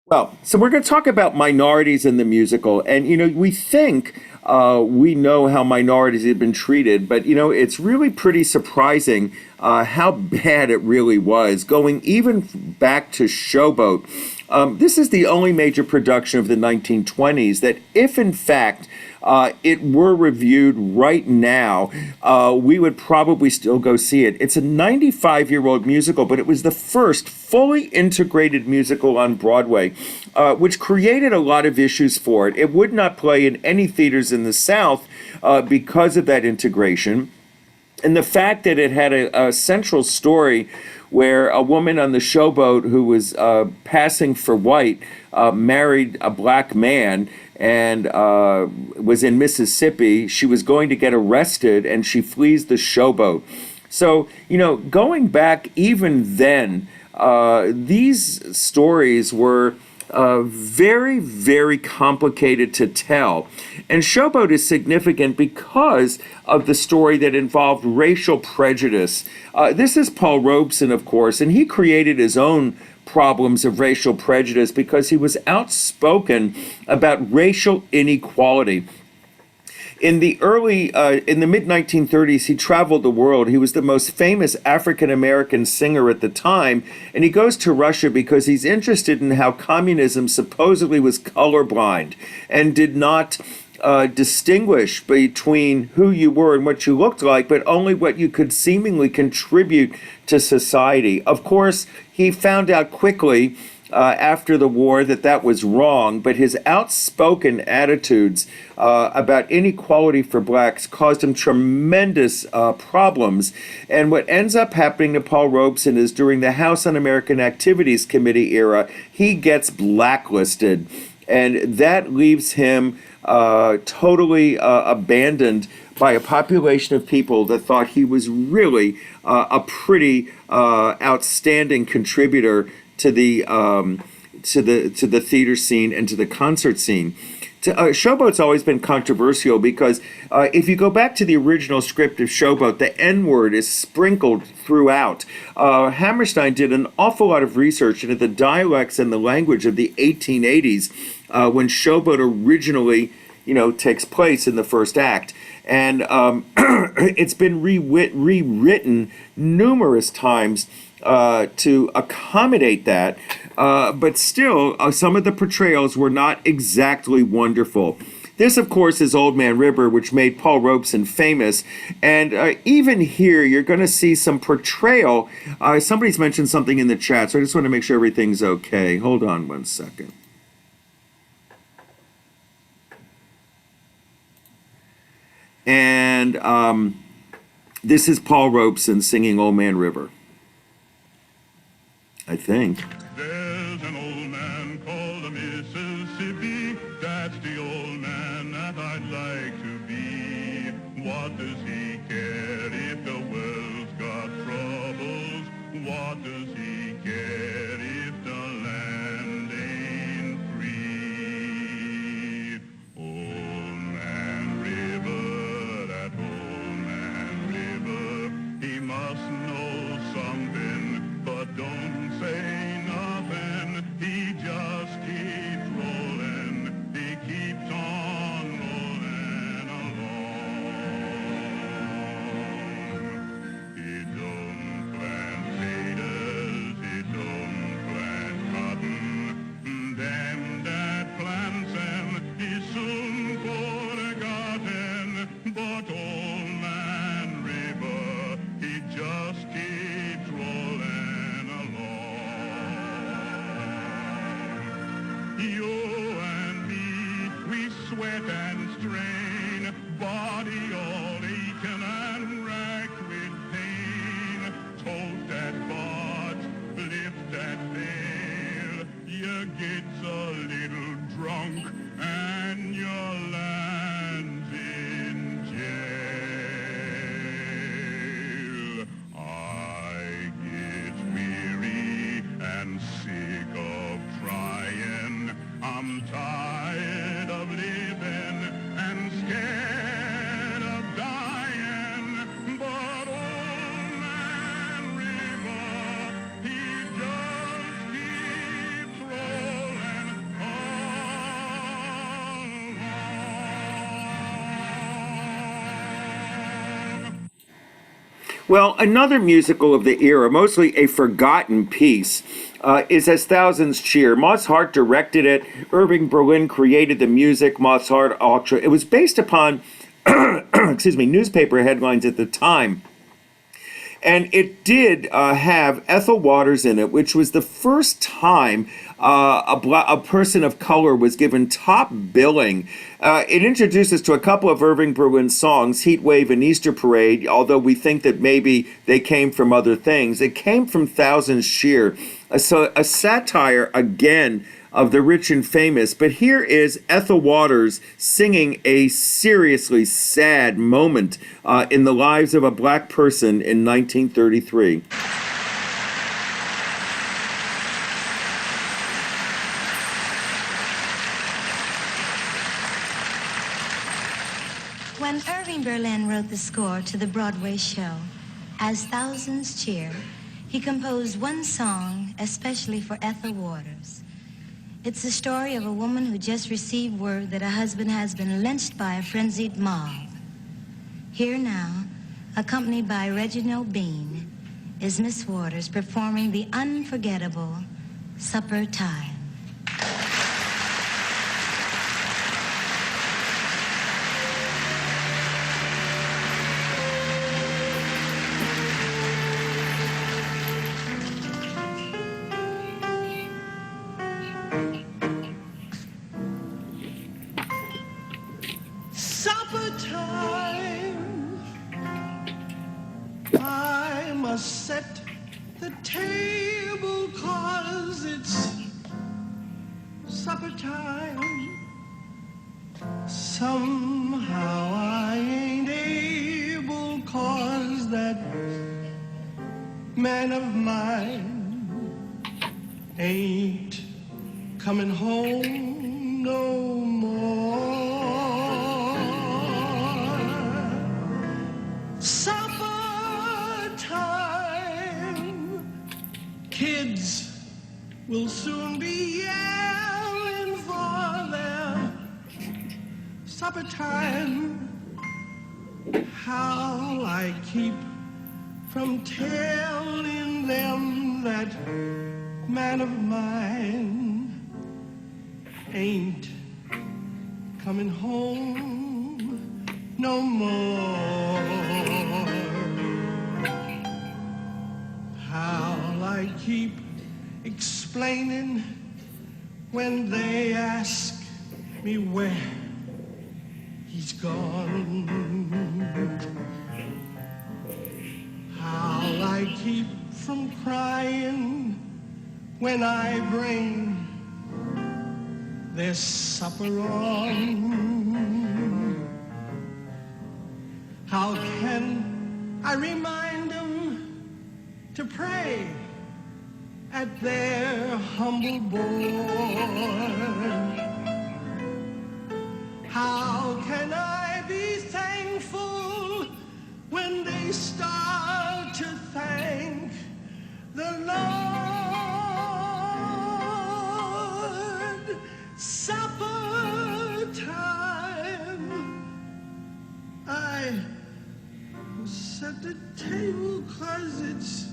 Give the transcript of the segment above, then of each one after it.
Well, so we're going to talk about minorities in the musical. And, we think we know how minorities have been treated, but, it's really pretty surprising how bad it really was, going even back to Showboat. This is the only major production of the 1920s that, if in fact it were reviewed right now, we would probably still go see it. It's a 95-year-old musical, but it was the first fully integrated musical on Broadway, which created a lot of issues for it. It would not play in any theaters in the South because of that integration. And the fact that it had a central story where a woman on the showboat who was passing for white married a black man and was in Mississippi. She was going to get arrested and she flees the showboat. So, going back even then, these stories were very, very complicated to tell. And Showboat is significant because of the story that involved racial prejudice. This is Paul Robeson, of course, and he created his own problems of racial prejudice because he was outspoken about racial inequality. In the mid 1930s, he traveled the world. He was the most famous African American singer at the time, and he goes to Russia because he's interested in how communism supposedly was colorblind and did not distinguish between who you were and what you looked like, but only what you could seemingly contribute to society. Of course, he found out quickly after the war that was wrong, but his outspoken attitudes about inequality for blacks caused him tremendous problems. And what ends up happening to Paul Robeson is during the House Un-American Activities Committee era, he gets blacklisted. And that leaves him totally abandoned by a population of people that thought he was really a pretty outstanding contributor to the theater scene and to the concert scene. Showboat's always been controversial because if you go back to the original script of Showboat, the N-word is sprinkled throughout. Hammerstein did an awful lot of research into the dialects and the language of the 1880s when Showboat originally, takes place in the first act. And it's been rewritten numerous times to accommodate that, but still, some of the portrayals were not exactly wonderful. This, of course, is Old Man River, which made Paul Robeson famous, and even here, you're going to see some portrayal. Somebody's mentioned something in the chat, so I just want to make sure everything's okay. Hold on one second. And this is Paul Robeson singing Old Man River, I think. There's an old man called the Mississippi. That's the old man that I'd like to be. What does he care if the world's got troubles? What does he care if the land ain't free? Old Man River, that old man River, he must know something, but don't say nothing. He just keeps rolling. He keeps on rolling along. He don't plant potatoes. He don't plant cotton. Them that plants them, he's soon forgotten. But old man River, he just keeps rolling along. You and me, we sweat and strain, body all aching and racked with pain. Tote that pot, lift that pail, you gets a little drunk and your land's in jail. I get weary and sick of trying. I'm tired of living and scared of dying. But old man River, he just keeps rolling Well, another musical of the era, mostly a forgotten piece, is As Thousands Cheer. Moss Hart directed it. Irving Berlin created the music. Moss Hart Ultra. It was based upon, excuse me, newspaper headlines at the time. And it did have Ethel Waters in it, which was the first time a person of color was given top billing. It introduced us to a couple of Irving Berlin songs, Heat Wave and Easter Parade, although we think that maybe they came from other things. It came from Thousands Cheer, so a satire, again, of the rich and famous. But here is Ethel Waters singing a seriously sad moment in the lives of a black person in 1933. When Irving Berlin wrote the score to the Broadway show, As Thousands Cheer, he composed one song especially for Ethel Waters. It's the story of a woman who just received word that her husband has been lynched by a frenzied mob. Here now, accompanied by Reginald Bean, is Miss Waters performing the unforgettable Supper Time. Supper time, I must set the table 'cause it's supper time. Somehow I ain't able 'cause that man of mine ain't coming home no more. Supper time, kids will soon be yelling for their supper time. How I keep from telling them that man of mine ain't coming home no more. How'll I keep explaining when they ask me where he's gone? How'll I keep from crying when I bring their supper on? How can I remind them to pray at their humble board? How can I be thankful when they start to thank the Lord? Supper time, I set the table 'cause it's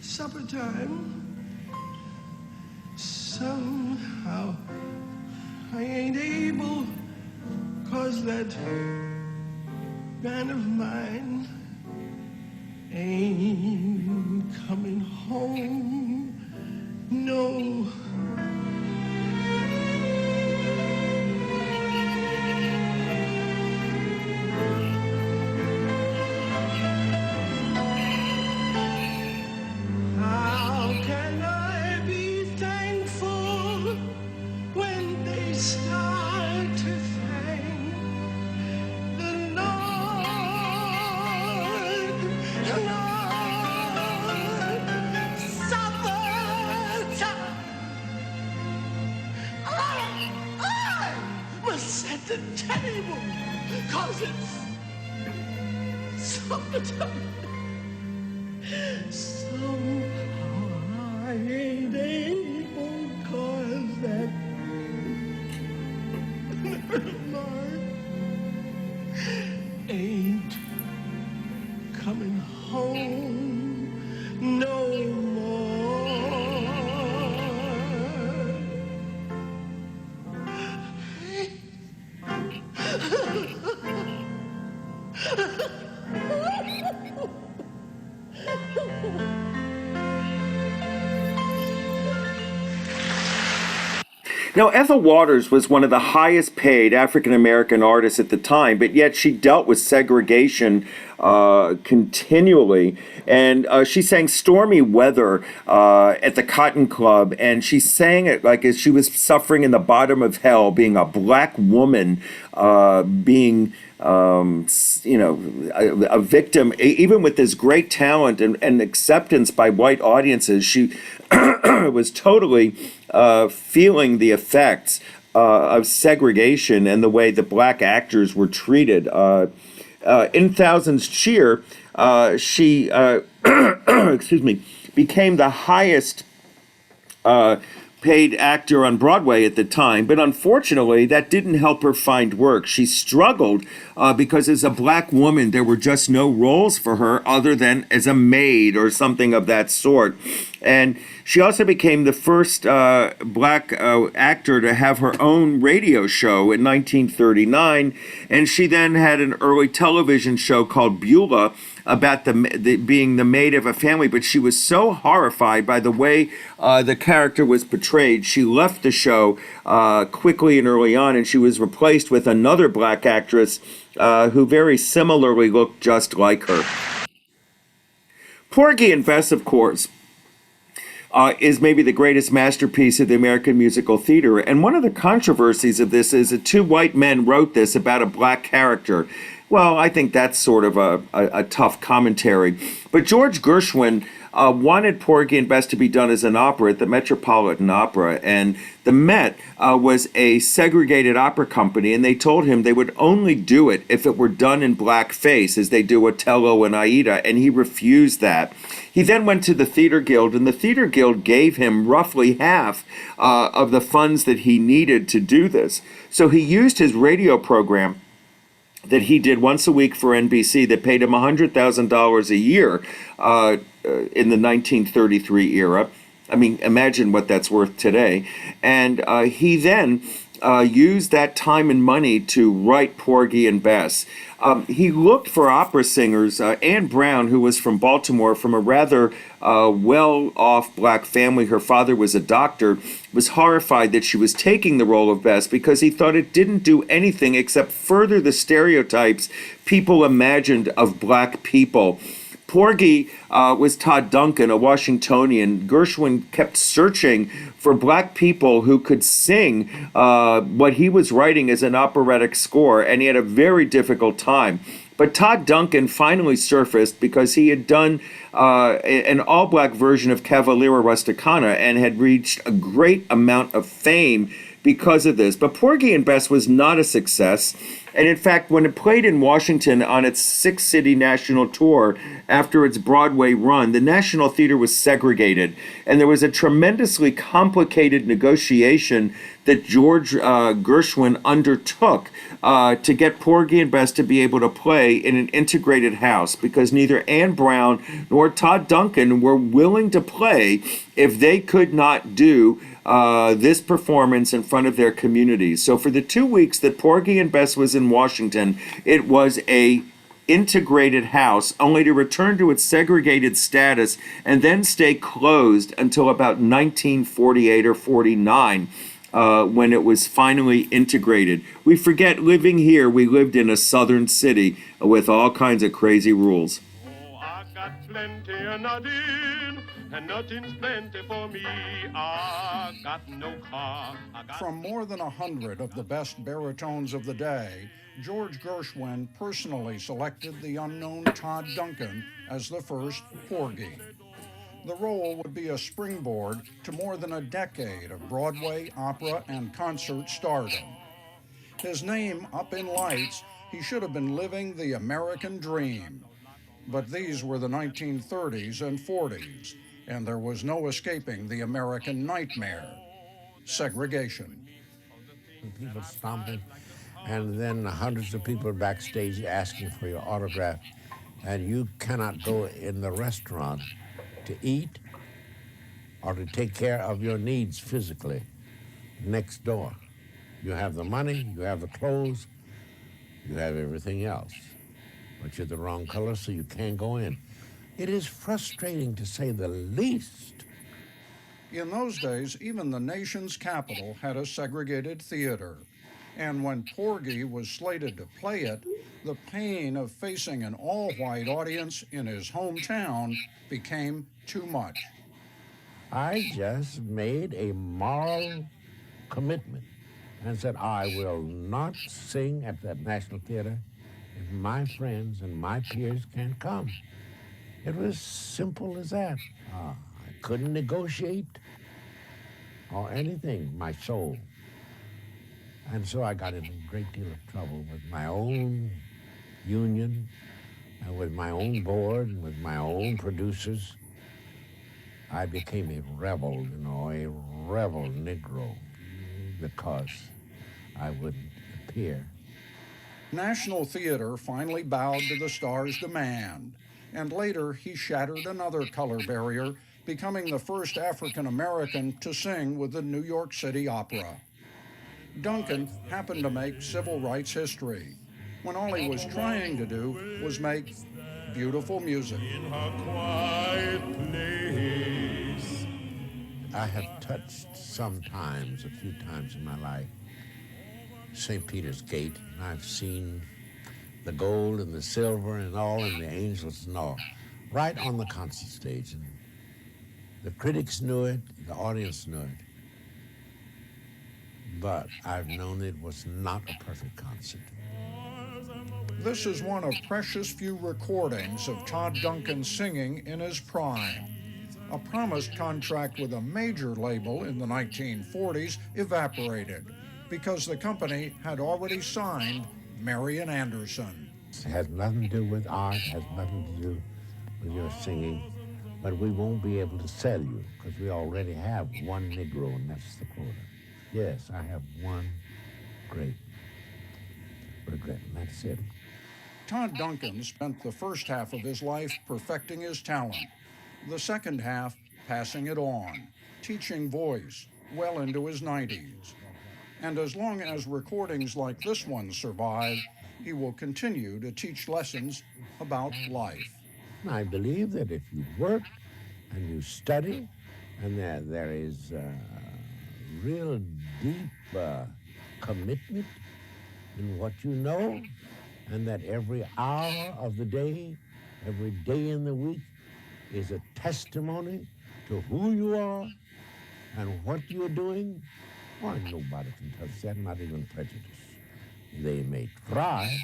supper time. Somehow I ain't able 'cause that man of mine ain't coming home no. How can I be thankful when they start to thank the Lord? Lord, supper time. I must set the table 'cause it's supper time. Somehow I ain't able 'cause that man ain't Now, Ethel Waters was one of the highest paid African American artists at the time, but yet she dealt with segregation continually. And she sang Stormy Weather at the Cotton Club, and she sang it like as she was suffering in the bottom of hell, being a black woman, being a victim, even with this great talent and acceptance by white audiences. She was totally feeling the effects of segregation and the way the black actors were treated. In Thousands Cheer, she excuse me, became the highest paid actor on Broadway at the time, but unfortunately, that didn't help her find work. She struggled because as a black woman, there were just no roles for her other than as a maid or something of that sort. And she also became the first black actor to have her own radio show in 1939, and she then had an early television show called Beulah about being the maid of a family, but she was so horrified by the way the character was portrayed, she left the show quickly and early on, and she was replaced with another black actress who very similarly looked just like her. Porgy and Bess, of course, is maybe the greatest masterpiece of the American musical theater. And one of the controversies of this is that two white men wrote this about a black character. Well, I think that's sort of a tough commentary. But George Gershwin wanted Porgy and Bess to be done as an opera at the Metropolitan Opera. And the Met was a segregated opera company, and they told him they would only do it if it were done in blackface, as they do Othello and Aida, and he refused that. He then went to the Theater Guild, and the Theater Guild gave him roughly half of the funds that he needed to do this. So he used his radio program that he did once a week for NBC that paid him $100,000 a year in the 1933 era. I mean, imagine what that's worth today. And he then used that time and money to write Porgy and Bess. He looked for opera singers. Anne Brown, who was from Baltimore, from a rather well-off black family, her father was a doctor, was horrified that she was taking the role of Bess because he thought it didn't do anything except further the stereotypes people imagined of black people. Porgy was Todd Duncan, a Washingtonian. Gershwin kept searching for black people who could sing what he was writing as an operatic score, and he had a very difficult time. But Todd Duncan finally surfaced because he had done an all-black version of Cavalera Rusticana and had reached a great amount of fame because of this. But Porgy and Bess was not a success. And in fact, when it played in Washington on its six-city national tour after its Broadway run, the National Theater was segregated. And there was a tremendously complicated negotiation that George Gershwin undertook to get Porgy and Bess to be able to play in an integrated house, because neither Anne Brown nor Todd Duncan were willing to play if they could not do this performance in front of their communities. So for the 2 weeks that Porgy and Bess was in Washington, it was a integrated house, only to return to its segregated status and then stay closed until about 1948 or 49. When it was finally integrated. We forget living here, we lived in a southern city with all kinds of crazy rules. Oh, I got plenty of nothing, and nothing's plenty for me. I got no car. From more than 100 of the best baritones of the day, George Gershwin personally selected the unknown Todd Duncan as the first Porgy. The role would be a springboard to more than a decade of Broadway, opera, and concert stardom. His name up in lights, he should have been living the American dream. But these were the 1930s and 40s, and there was no escaping the American nightmare: segregation. People stomping, and then hundreds of people backstage asking for your autograph, and you cannot go in the restaurant to eat or to take care of your needs physically next door. You have the money, you have the clothes, you have everything else, but you're the wrong color, so you can't go in. It is frustrating, to say the least. In those days, even the nation's capital had a segregated theater. And when Porgy was slated to play it, the pain of facing an all white audience in his hometown became too much. I just made a moral commitment and said, I will not sing at that National Theater if my friends and my peers can't come. It was simple as that. I couldn't negotiate or anything, my soul. And so I got in a great deal of trouble with my own union and with my own board and with my own producers. I became a rebel, a rebel Negro because I wouldn't appear. National Theater finally bowed to the star's demand, and later he shattered another color barrier, becoming the first African American to sing with the New York City Opera. Duncan happened to make civil rights history, when all he was trying to do was make beautiful music. In her quiet place. I have touched sometimes, a few times in my life, St. Peter's Gate, and I've seen the gold and the silver and all, and the angels and all, right on the concert stage. And the critics knew it, the audience knew it. But I've known it was not a perfect concert. This is one of precious few recordings of Todd Duncan singing in his prime. A promised contract with a major label in the 1940s evaporated because the company had already signed Marian Anderson. It has nothing to do with art, has nothing to do with your singing, but we won't be able to sell you because we already have one Negro, and that's the quota. Yes, I have one great regret, and that's it. Todd Duncan spent the first half of his life perfecting his talent, the second half passing it on, teaching voice well into his 90s. And as long as recordings like this one survive, he will continue to teach lessons about life. I believe that if you work and you study, and there is real deep commitment in what you know, and that every hour of the day, every day in the week is a testimony to who you are and what you're doing, why nobody can touch that, not even prejudice. They may try,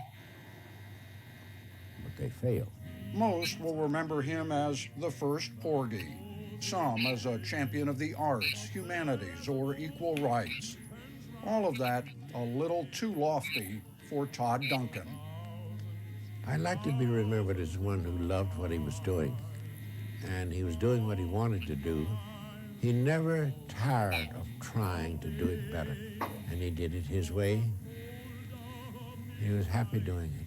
but they fail. Most will remember him as the first Porgy, some as a champion of the arts, humanities, or equal rights. All of that a little too lofty for Todd Duncan. I like to be remembered as one who loved what he was doing, and he was doing what he wanted to do. He never tired of trying to do it better, and he did it his way. He was happy doing it,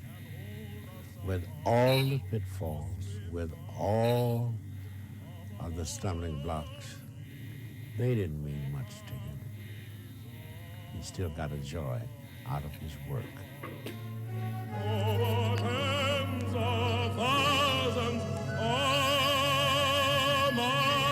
with all the pitfalls, with all of the stumbling blocks. They didn't mean much to him. He still got a joy out of his work. Over tens of thousands of miles.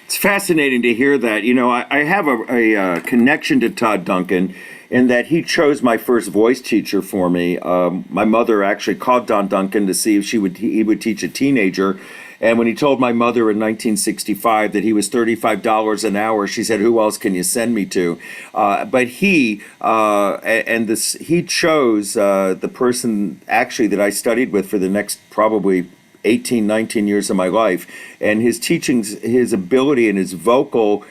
It's fascinating to hear that. I have a connection to Todd Duncan in that he chose my first voice teacher for me. My mother actually called Don Duncan to see if he would teach a teenager. And when he told my mother in 1965 that he was $35 an hour, she said, "Who else can you send me to?" But he chose the person actually that I studied with for the next probably 18, 19 years of my life. And his teachings, his ability and his vocal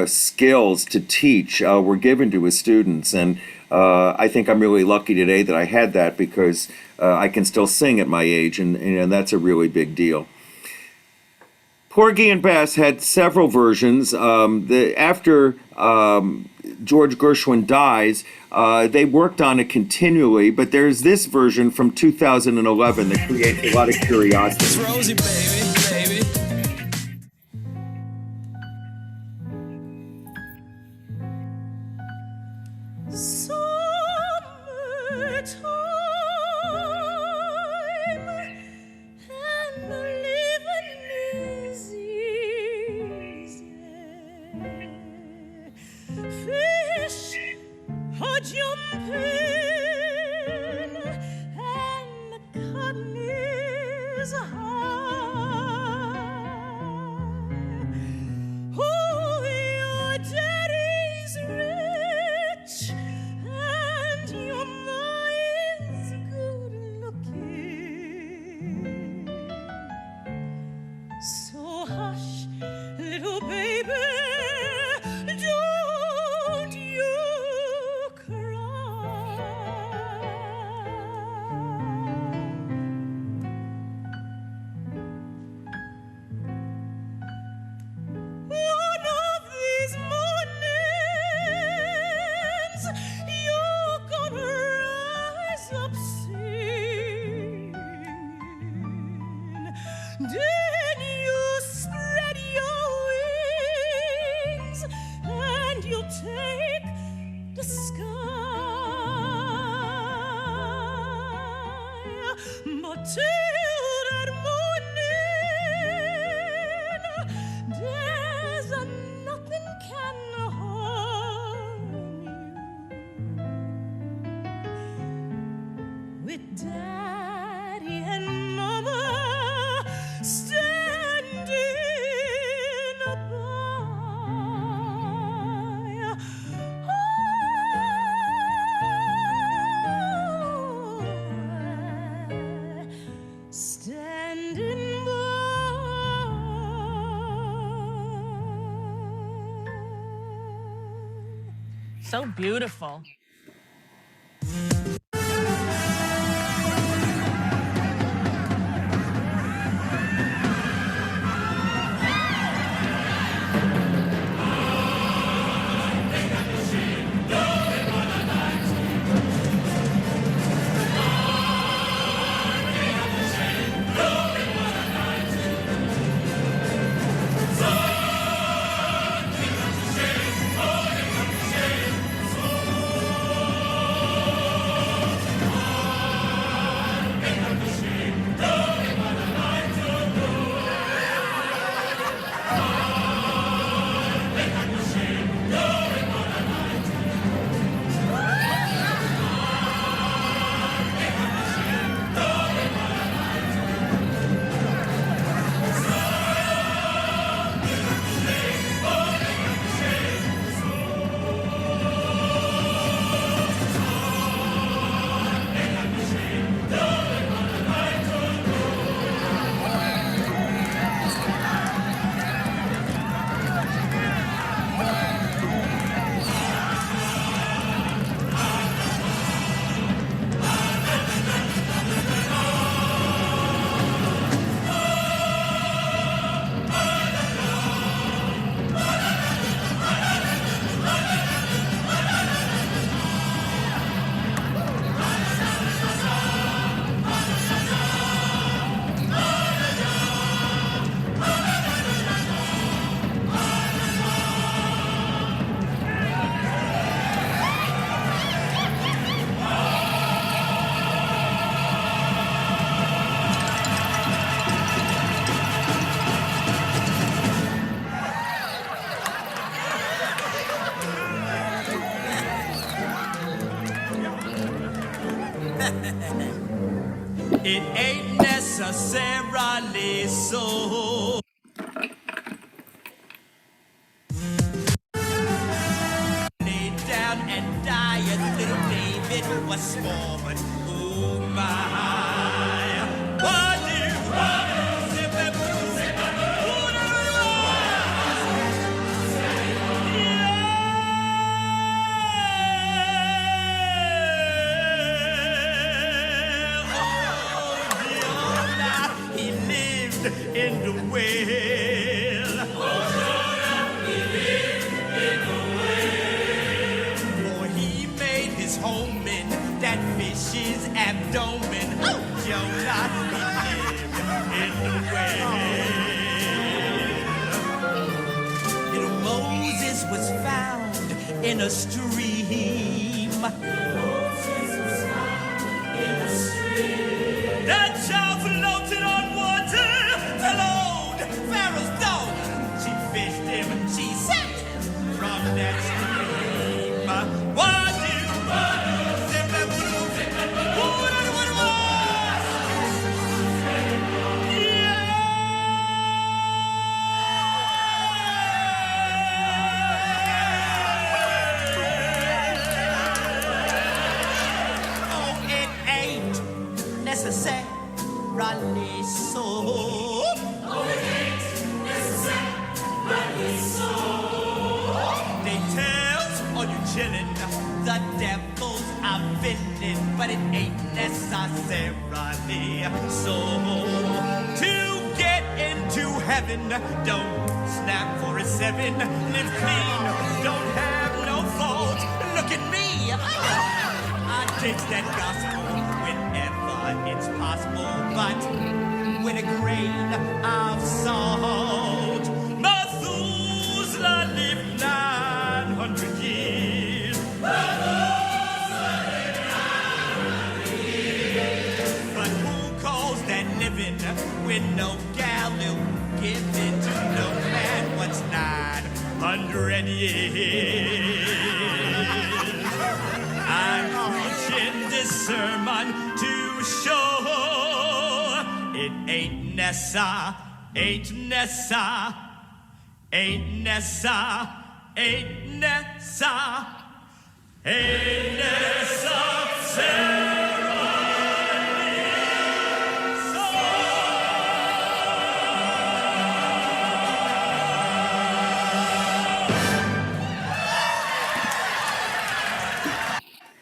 skills to teach were given to his students. And I think I'm really lucky today that I had that because I can still sing at my age, and that's a really big deal. Porgy and Bess had several versions. After George Gershwin dies, they worked on it continually, but there's this version from 2011 that creates a lot of curiosity. It's Rosie, baby, baby. Summertime, and is high. Oh, your daddy's rich and your ma is good looking. So hush, little baby, don't you cry. One of these mornings, you're gonna rise up singing. Then you spread your wings and you'll take the sky. But till that morning, there's nothing can harm you. With Daddy and Mama standing by. Standing by. So beautiful. It ain't necessarily so. Lay down and die as little David was small, but oh my. What do you He lived in the whale. For he made his home in that fish's abdomen. Jonah, he lived in the whale. Little Moses was found in a stream. That child floated on water, alone. Pharaoh's daughter, she fished him, she set him from that stream. What do you zip and blue, what it was? soul. They tells all you chillin', the devil's a villain, but it ain't necessarily so. To get into heaven, don't snap for a 7, live clean, don't have no fault. Look at me, I take that gospel whenever it's possible, but with a grain of salt. Methuselah lived 900 years. But who calls that living with no gallow given to no man? What's 900 years? I'm preaching this sermon to show it ain't Nessa, ain't Nessa, ain't Nessa, ain't Nessa, ain't Nessa.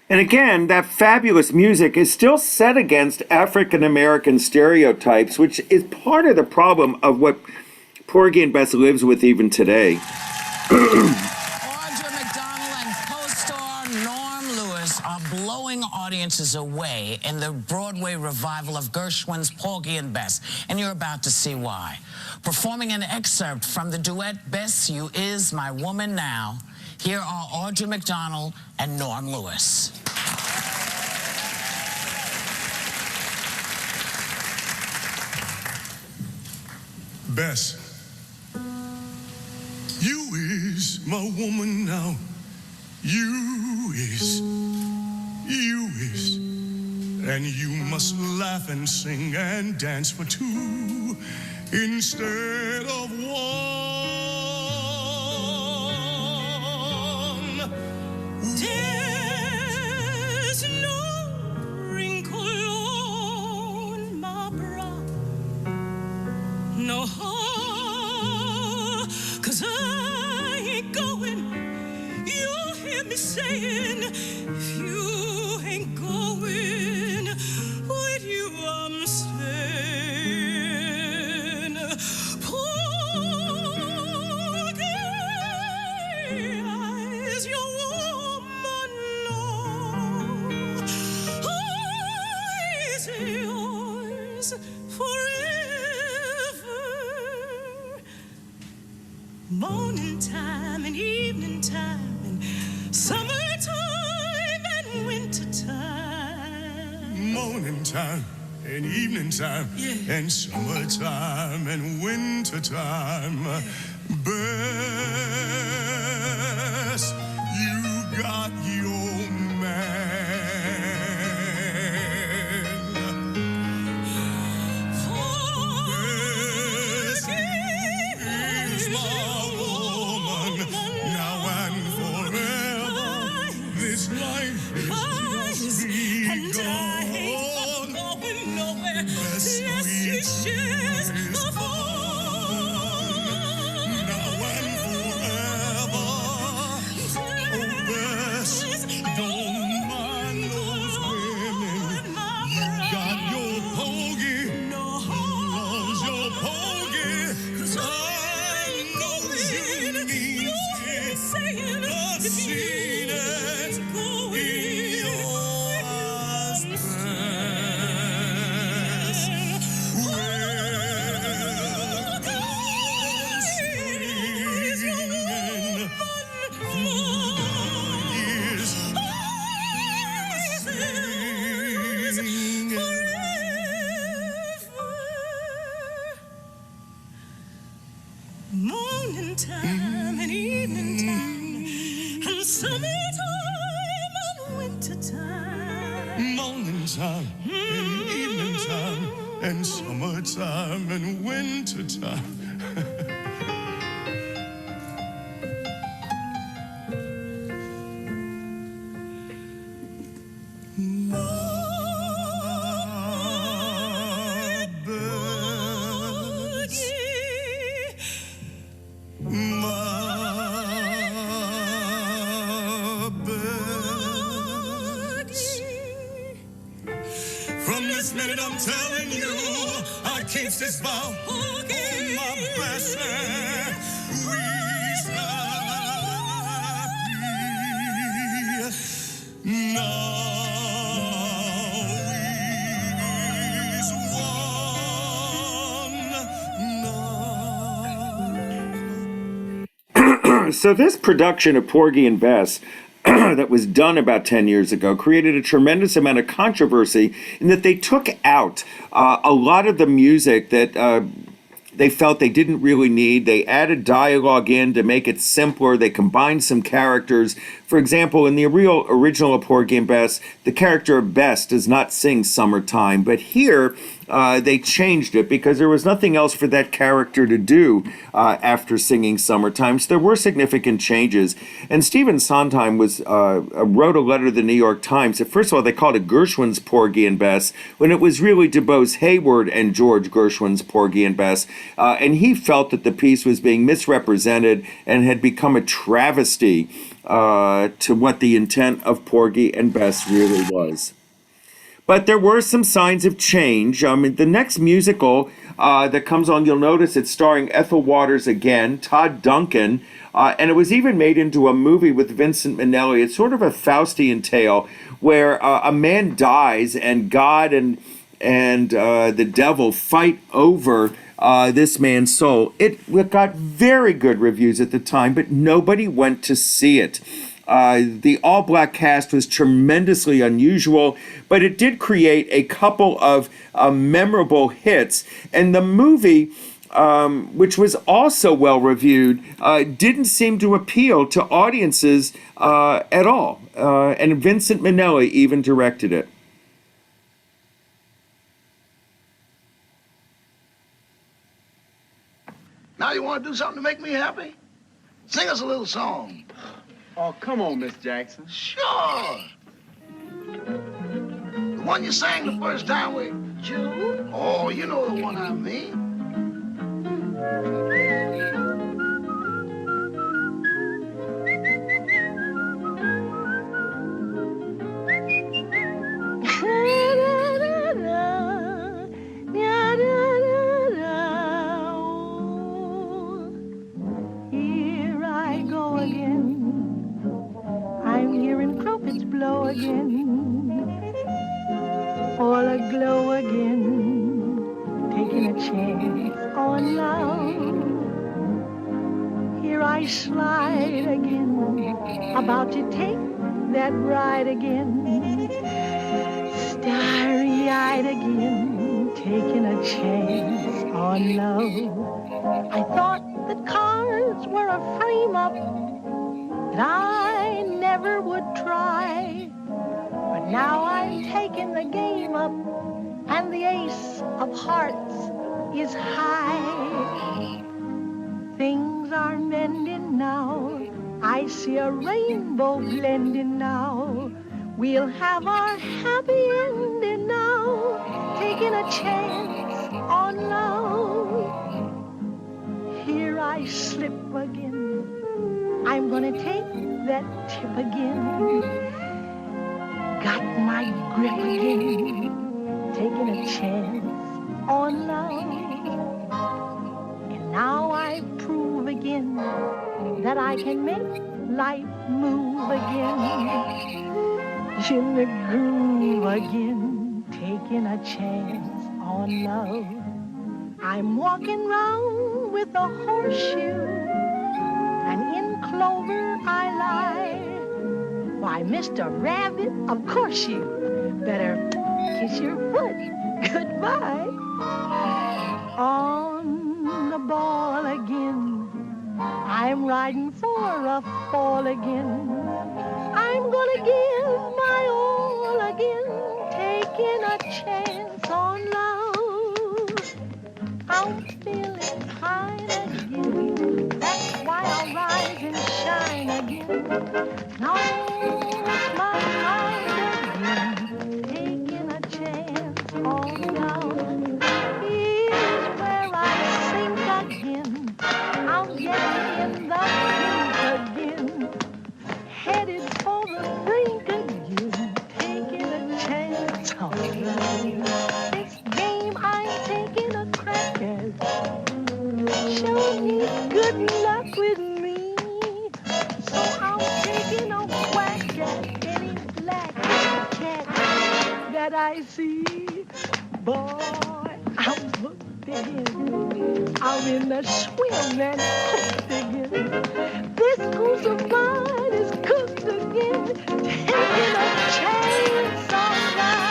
And again, that fabulous music is still set against African American stereotypes, which is part of the problem of what Porgy and Bess lives with even today. Audra McDonald and co-star Norm Lewis are blowing audiences away in the Broadway revival of Gershwin's Porgy and Bess, and you're about to see why. Performing an excerpt from the duet Bess, You Is My Woman Now, here are Audra McDonald and Norm Lewis. Bess, you is my woman now. You is. And you must laugh and sing and dance for two instead of one. There's no wrinkle on my brow, no, 'cause I ain't going. You hear me saying, if you ain't going, with you I'm staying. Porgy is your woman now. Is yours forever. Morning time and evening time and summertime and winter time. Morning time and evening time, and summertime and winter time. Bess, you got your man. Bess is my woman now and forever. This life is just begun. Yes, you shares the Now and forever. Oh, Bess, don't mind those women. You got your Porgy. Loves your Porgy. I know you need it. I've seen it in your eyes, Bess. morning time and evening time and summertime and winter time. Morning time and evening time and summertime and winter time. My Bess. telling you, I keep this bow on my best. We's happy now. We's one now. So this production of Porgy and Bess that was done about 10 years ago created a tremendous amount of controversy in that they took out a lot of the music that they felt they didn't really need. They added dialogue in to make it simpler. They combined some characters. For example, in the original of Porgy and Bess, the character of Bess does not sing Summertime, but here they changed it because there was nothing else for that character to do after singing Summertime. So there were significant changes. And Stephen Sondheim wrote a letter to the New York Times that, first of all, they called it Gershwin's Porgy and Bess, when it was really DuBose Hayward and George Gershwin's Porgy and Bess. And he felt that the piece was being misrepresented and had become a travesty to what the intent of Porgy and Bess really was. But there were some signs of change. The next musical that comes on, you'll notice it's starring Ethel Waters again, Todd Duncan, and it was even made into a movie with Vincent Minnelli. It's sort of a Faustian tale where a man dies and God and the devil fight over this man's soul. It got very good reviews at the time, but nobody went to see it. The all-black cast was tremendously unusual, but it did create a couple of memorable hits. And the movie, which was also well-reviewed, didn't seem to appeal to audiences at all. And Vincent Minnelli even directed it. Now you want to do something to make me happy? Sing us a little song. Oh, come on, Miss Jackson. Sure. The one you sang the first time with Jude? Oh, you know the one I mean. Here I go again. I'm hearing trumpets blow again, all aglow again, taking a chance on love. Here I slide again, about to take that ride again, starry-eyed again, taking a chance on love. I thought that cards were a frame-up that I never would try. But now I'm taking the game up, and the ace of hearts is high. Things are mending now. I see a rainbow blending now. We'll have our happy ending now, taking a chance on love. Here I slip again. I'm gonna take that tip again. Got my grip again, taking a chance on love. And now I prove again that I can make life move again. In the groove again, taking a chance on love. I'm walking round with a horseshoe, and in clover I lie. Why, Mr. Rabbit, of course you better kiss your foot goodbye. On the ball again, I'm riding for a fall again. I'm gonna give my all again, taking a chance on love. I'm feeling fine again, that's why I'll rise and shine again. Now my mind again, taking a chance on love. Here's where I sink again, I'm getting in the pink again, headed for the brink again, taking a chance on love. It's good luck with me. So I'm taking a whack at any black cat that I see. Boy, I'm hooked again. I'm in the swim and hooked again. This goose of mine is cooked again. Taking a chainsaw down.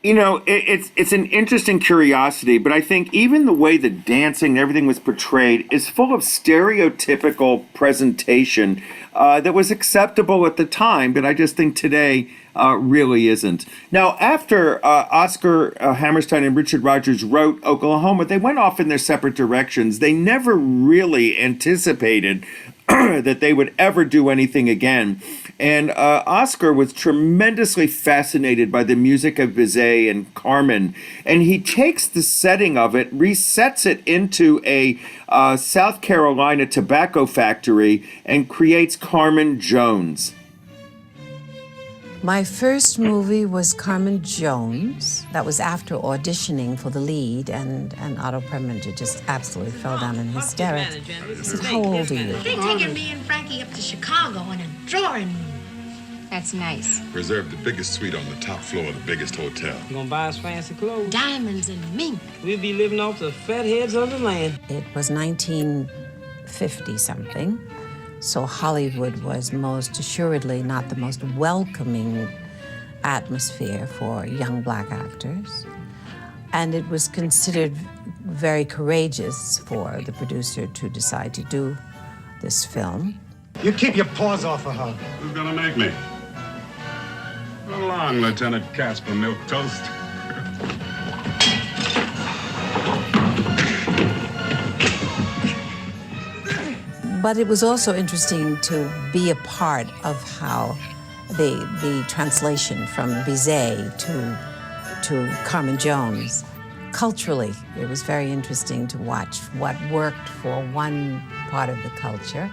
You know, it's an interesting curiosity, but I think even the way the dancing and everything was portrayed is full of stereotypical presentation that was acceptable at the time, but I just think today really isn't. Now, after Oscar Hammerstein and Richard Rodgers wrote Oklahoma, they went off in their separate directions. They never really anticipated that they would ever do anything again. And Oscar was tremendously fascinated by the music of Bizet and Carmen. And he takes the setting of it, resets it into a South Carolina tobacco factory, and creates Carmen Jones. My first movie was Carmen Jones. That was after auditioning for the lead, and Otto Preminger just absolutely fell down in hysterics. He said, "How old are you?" They're taking me and Frankie up to Chicago in a drawing room. That's nice. Reserve the biggest suite on the top floor of the biggest hotel. You gonna buy us fancy clothes? Diamonds and mink. We'll be living off the fat heads of the land. It was 1950-something, so Hollywood was most assuredly not the most welcoming atmosphere for young black actors. And it was considered very courageous for the producer to decide to do this film. You keep your paws off of her. Who's gonna make me? Run along, Lieutenant Casper Milquetoast. But it was also interesting to be a part of how the translation from Bizet to Carmen Jones. Culturally, it was very interesting to watch what worked for one part of the culture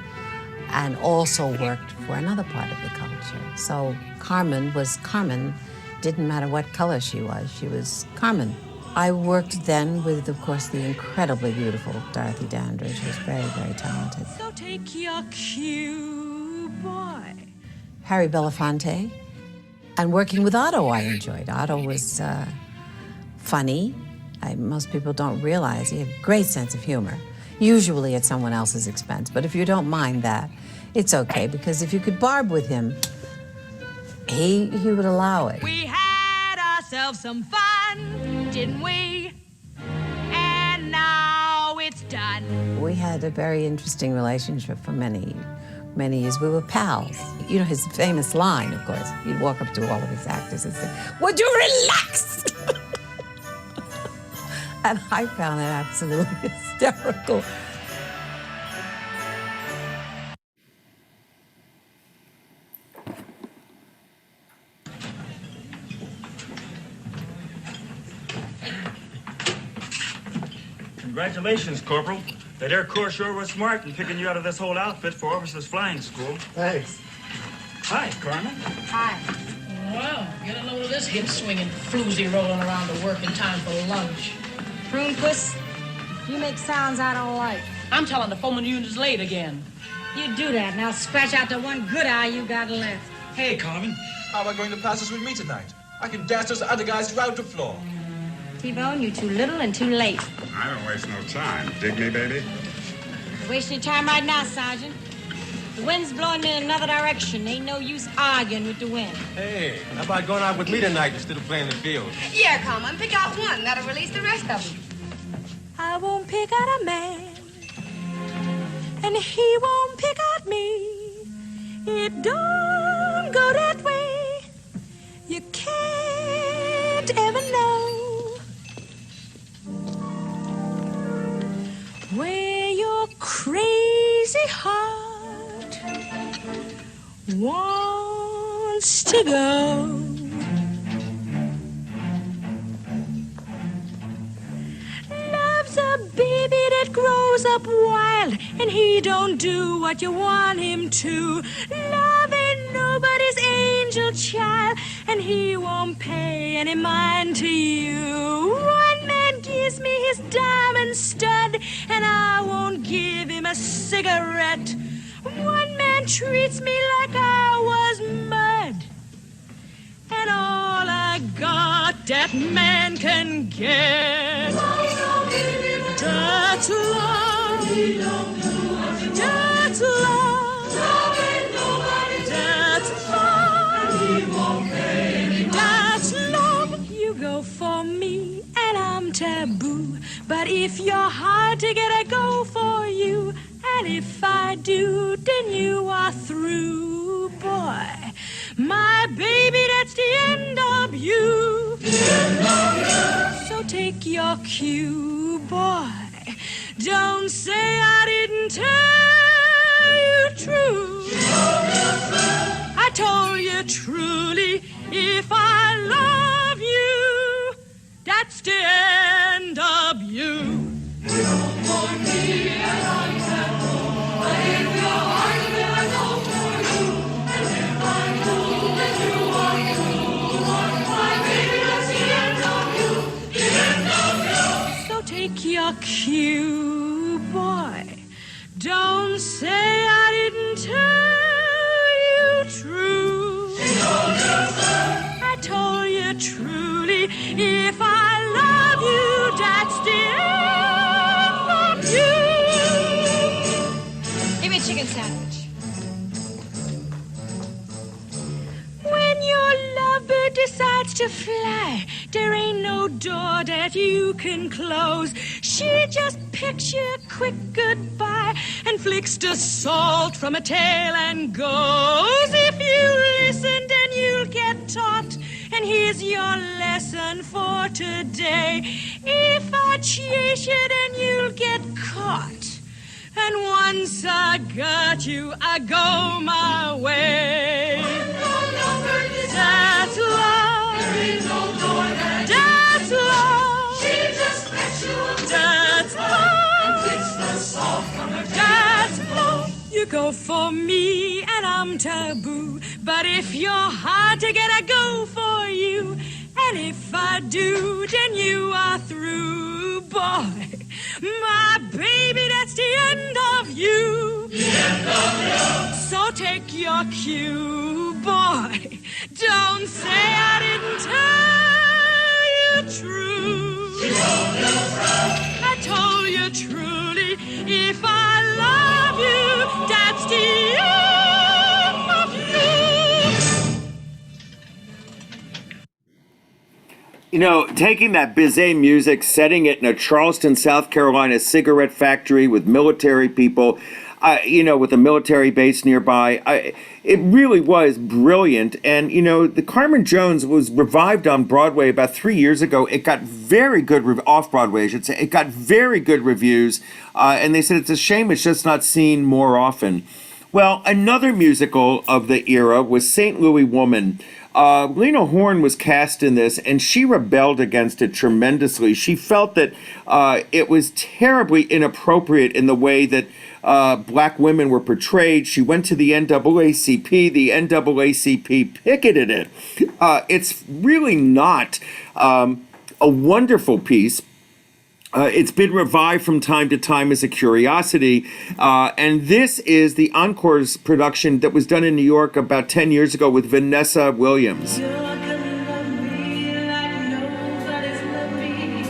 and also worked for another part of the culture. So Carmen was Carmen, didn't matter what color she was Carmen. I worked then with, of course, the incredibly beautiful Dorothy Dandridge, who's very, very talented. So take your cue, boy. Harry Belafonte. And working with Otto, I enjoyed. Otto was funny. Most people don't realize he had a great sense of humor, usually at someone else's expense. But if you don't mind that, it's okay, because if you could barb with him, he would allow it. We had ourselves some fun, didn't we? And now it's done. We had a very interesting relationship for many years. We were pals. You know his famous line, of course. You'd walk up to all of his actors and say, "Would you relax?" And I found that absolutely hysterical. Congratulations, Corporal. That Air Corps sure was smart in picking you out of this whole outfit for officers' flying school. Thanks. Hi, Carmen. Hi. Well, get a load of this hip-swinging floozy rolling around to work in time for lunch. Prune puss, you make sounds I don't like. I'm telling the foreman unit's late again. You do that, now scratch out the one good eye you got left. Hey, Carmen. How am I going to pass this with me tonight? I can dance those other guys right out the floor. T-Bone, you're too little and too late. I don't waste no time. Dig me, baby? You're wasting your time right now, Sergeant. The wind's blowing me in another direction. Ain't no use arguing with the wind. Hey, how about going out with me tonight instead of playing the field? Yeah, come on, pick out one. That'll release the rest of them. I won't pick out a man, and he won't pick out me. It don't go that way. You can't ever know where your crazy heart wants to go. Love's a baby that grows up wild, and he don't do what you want him to. Love ain't nobody's angel child, and he won't pay any mind to you. One man gives me his diamond stud, and I won't give him a cigarette. One man treats me like I was mud, and all I got that man can get. That's love. That's love. That's love. That's love. You go for me and I'm taboo, but if you're hard to get, I go for you. And if I do, then you are through, boy. My baby, that's the end of you. So take your cue, boy. Don't say I didn't tell you true. I told you truly, if I love you, that's the end of you. Take your cue, boy. Don't say I didn't tell you true. I told you truly, if I love you, that's the end of you. Give me a chicken sandwich. When your lovebird decides to fly, there ain't no door that you can close. She just picks you a quick goodbye and flicks the salt from her tail and goes. If you listen, then you'll get taught. And here's your lesson for today. If I chase you, then you'll get caught. And once I got you, I go my way. That's love. That's love. She just lets you up. That's love. And takes the salt from her. That's love. You go for me and I'm taboo, but if you're hard to get, I go for you. And if I do, then you are through, boy. My baby, that's the end of you. The end of you. So take your cue, boy. Don't say I didn't tell you true. I told you truly, if I love you, that's the end of you. You know, taking that Bizet music, setting it in a Charleston, South Carolina cigarette factory with military people, with a military base nearby, it really was brilliant. And, the Carmen Jones was revived on Broadway about 3 years ago. It got very good, off-Broadway, I should say. It got very good reviews. And they said it's a shame it's just not seen more often. Well, another musical of the era was St. Louis Woman. Lena Horne was cast in this, and she rebelled against it tremendously. She felt that it was terribly inappropriate in the way that black women were portrayed. She went to the NAACP. The NAACP picketed it. It's really not a wonderful piece. It's been revived from time to time as a curiosity, and this is the Encore's production that was done in New York about 10 years ago with Vanessa Williams. You're gonna love me like nobody's loved me.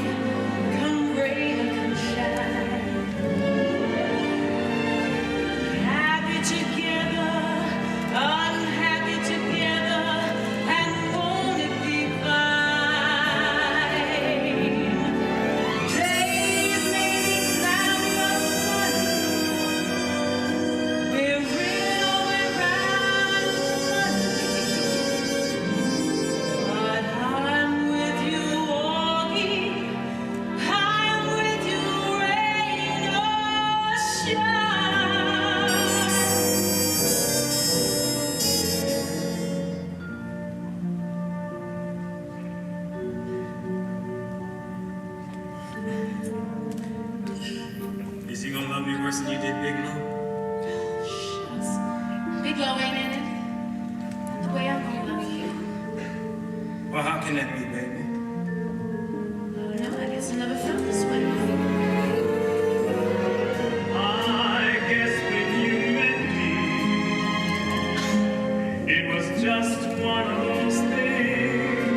love me worse than you did Big Lou? Big Lo ain't in it. The way I'm gonna love you. Well, how can that be, baby? I don't know, I guess I never felt this way. I guess when you met me, it was just one of those things.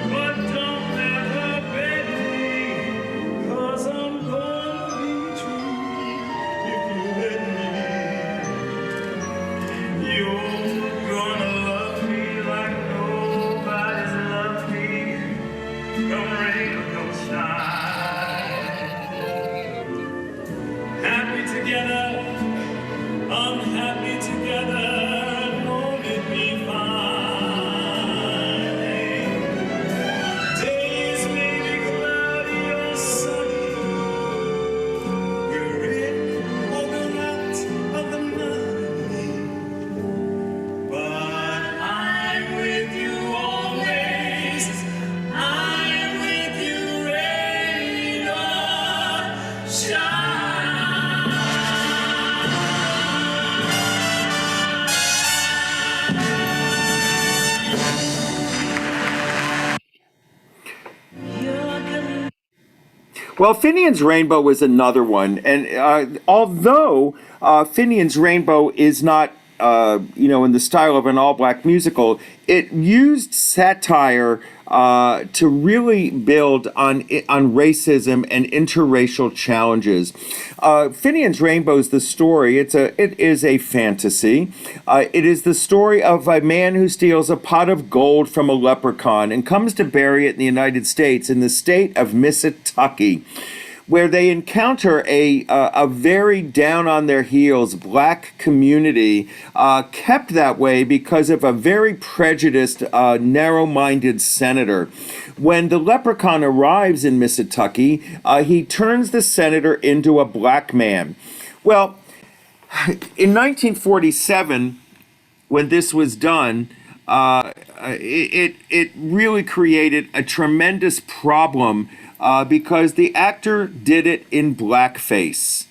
But don't ever beg me, 'cause I'm gonna be true. If you let me, you're gonna love me like nobody's loved me. Come rain or come shine. Happy together, unhappy together, won't it be fine? Days may be cloudy or sunny, we're in or we're out of the money, but I'm with you always. I'm with you, rain or shine. Well, Finian's Rainbow was another one, and although Finian's Rainbow is not, in the style of an all-black musical, it used satire to really build on racism and interracial challenges. Finian's Rainbow is the story. It is a fantasy. It is the story of a man who steals a pot of gold from a leprechaun and comes to bury it in the United States in the state of Mississippi, where they encounter a very down on their heels black community, kept that way because of a very prejudiced, narrow-minded senator. When the leprechaun arrives in Mississippi, he turns the senator into a black man. Well, in 1947, when this was done, it really created a tremendous problem because the actor did it in blackface.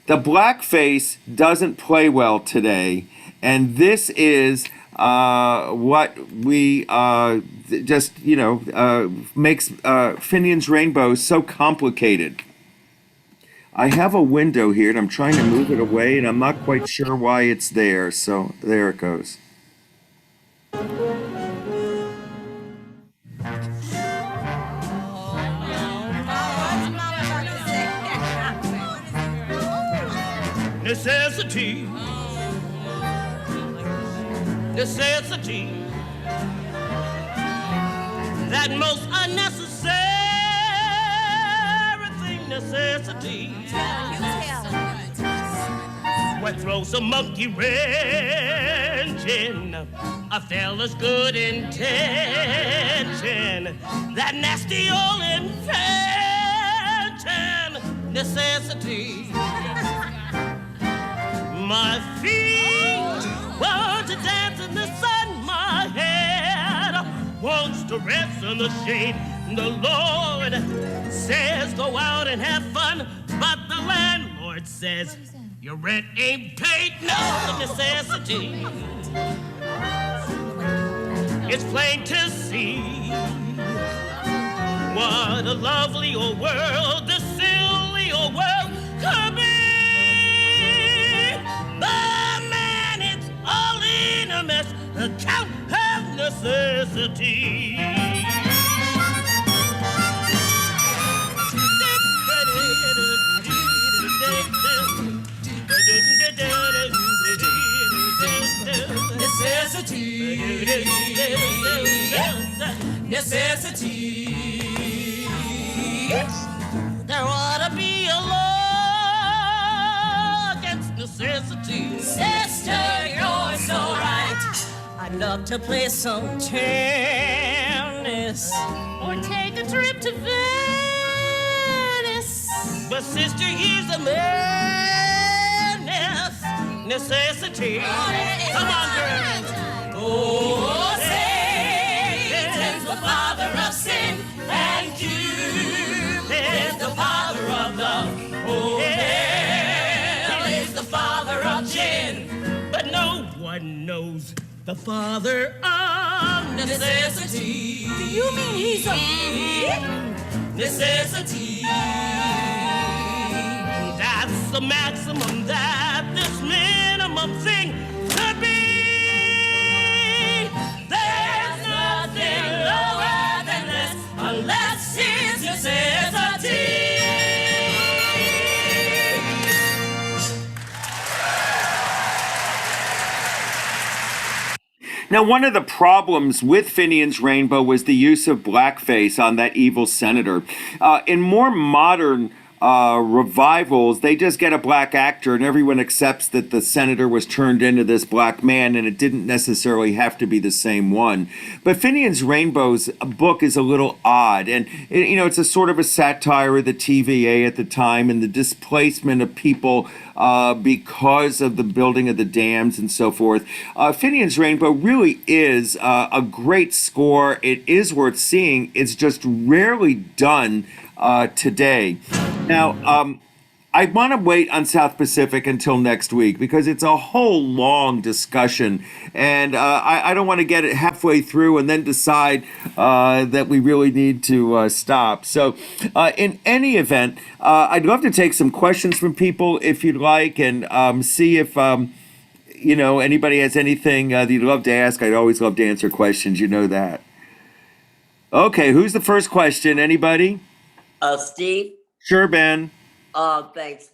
The blackface doesn't play well today, and this is what we makes Finian's Rainbow so complicated. I have a window here, and I'm trying to move it away, and I'm not quite sure why it's there, so there it goes. Necessity, necessity, that most unnecessary thing, necessity. What throws a monkey wrench in a fella's good intention, that nasty old invention, necessity. My feet want to dance in the sun, my head wants to rest in the shade. The Lord says go out and have fun, but the landlord says your rent ain't paid, no necessity. It's plain to see what a lovely old world this silly old world could be. But man, it's all in a mess, account of necessity. Necessity. There ought to be a law against necessity. Sister, you're so right. I'd love to play some tennis or take a trip to Venice. But sister, here's a madness. Necessity. Come on, girl. Oh, Satan's the father of sin, and Cupid is the father of the the father of necessity. Do you mean he's a pig? Necessity. That's the maximum that this minimum thing could be. There's nothing lower than this unless it's necessity. Now, one of the problems with Finian's Rainbow was the use of blackface on that evil senator. In more modern revivals, they just get a black actor and everyone accepts that the senator was turned into this black man and it didn't necessarily have to be the same one. But Finian's Rainbow's book is a little odd, and it's a sort of a satire of the TVA at the time and the displacement of people because of the building of the dams and so forth. Finian's Rainbow really is a great score. It is worth seeing. It's just rarely done today. Now, I want to wait on South Pacific until next week because it's a whole long discussion, and I don't want to get it halfway through and then decide that we really need to stop. So, in any event, I'd love to take some questions from people if you'd like, and see if anybody has anything that you'd love to ask. I'd always love to answer questions. You know that. Okay, who's the first question? Anybody? Steve? Sure, Ben. Thanks.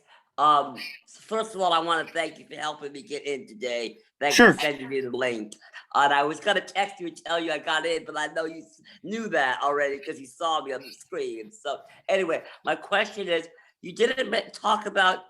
First of all, I want to thank you for helping me get in today. Thanks Sure. for sending me the link. And I was going to text you and tell you I got in, but I know you knew that already because you saw me on the screen. So anyway, my question is, you didn't talk about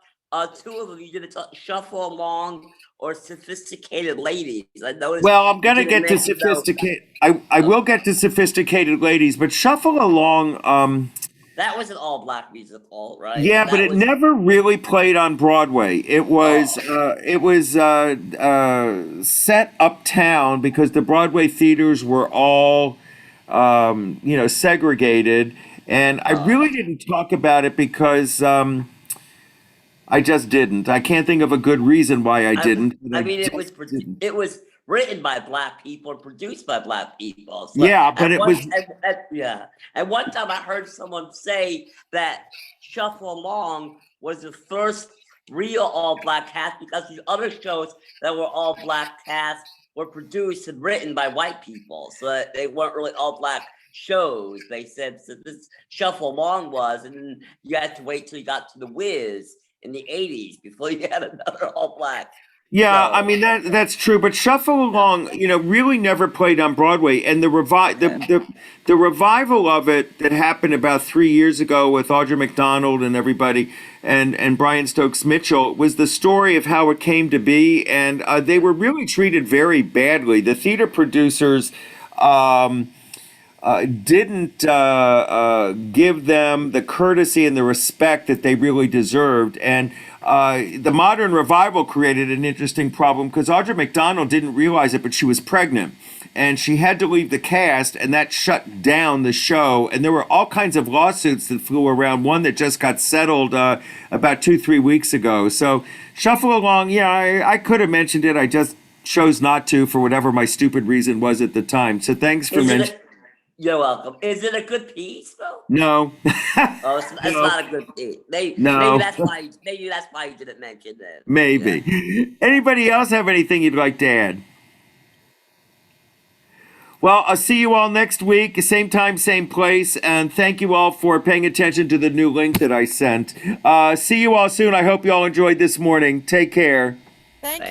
two of them. You didn't Shuffle Along or Sophisticated Ladies. I noticed. Well, I'm going to you didn't get to mention those. sophisticated. I will get to Sophisticated Ladies, but Shuffle Along. That was an all-black musical, right? Yeah, That but it was- never really played on Broadway. It was set uptown because the Broadway theaters were all segregated, and I really didn't talk about it because I just didn't. I can't think of a good reason why I didn't. but I mean, it just was didn't. it was written by black people and produced by black people. So Yeah, but at it one- was- yeah. At one time, I heard someone say that Shuffle Along was the first real all-black cast because these other shows that were all-black cast were produced and written by white people, so that they weren't really all-black shows. They said so this Shuffle Along was, and then you had to wait till you got to The Wiz in the 80s before you had another all-black. Yeah, show. I mean that's true, but Shuffle Along, really never played on Broadway, and the revival of it that happened about 3 years ago with Audra McDonald and everybody, and Brian Stokes Mitchell was the story of how it came to be, and they were really treated very badly. The theater producers didn't give them the courtesy and the respect that they really deserved. And the modern revival created an interesting problem because Audra McDonald didn't realize it, but she was pregnant. And she had to leave the cast, and that shut down the show. And there were all kinds of lawsuits that flew around, one that just got settled about 2-3 weeks ago. So Shuffle Along, yeah, I could have mentioned it. I just chose not to for whatever my stupid reason was at the time. So thanks for mentioning. You're welcome. Is it a good piece, though? No. Oh, it's No. not a good piece. Maybe No. that's why. Maybe that's why you didn't mention that. Maybe. Anybody else have anything you'd like to add? Well, I'll see you all next week, same time, same place, and thank you all for paying attention to the new link that I sent. See you all soon. I hope you all enjoyed this morning. Take care. Thank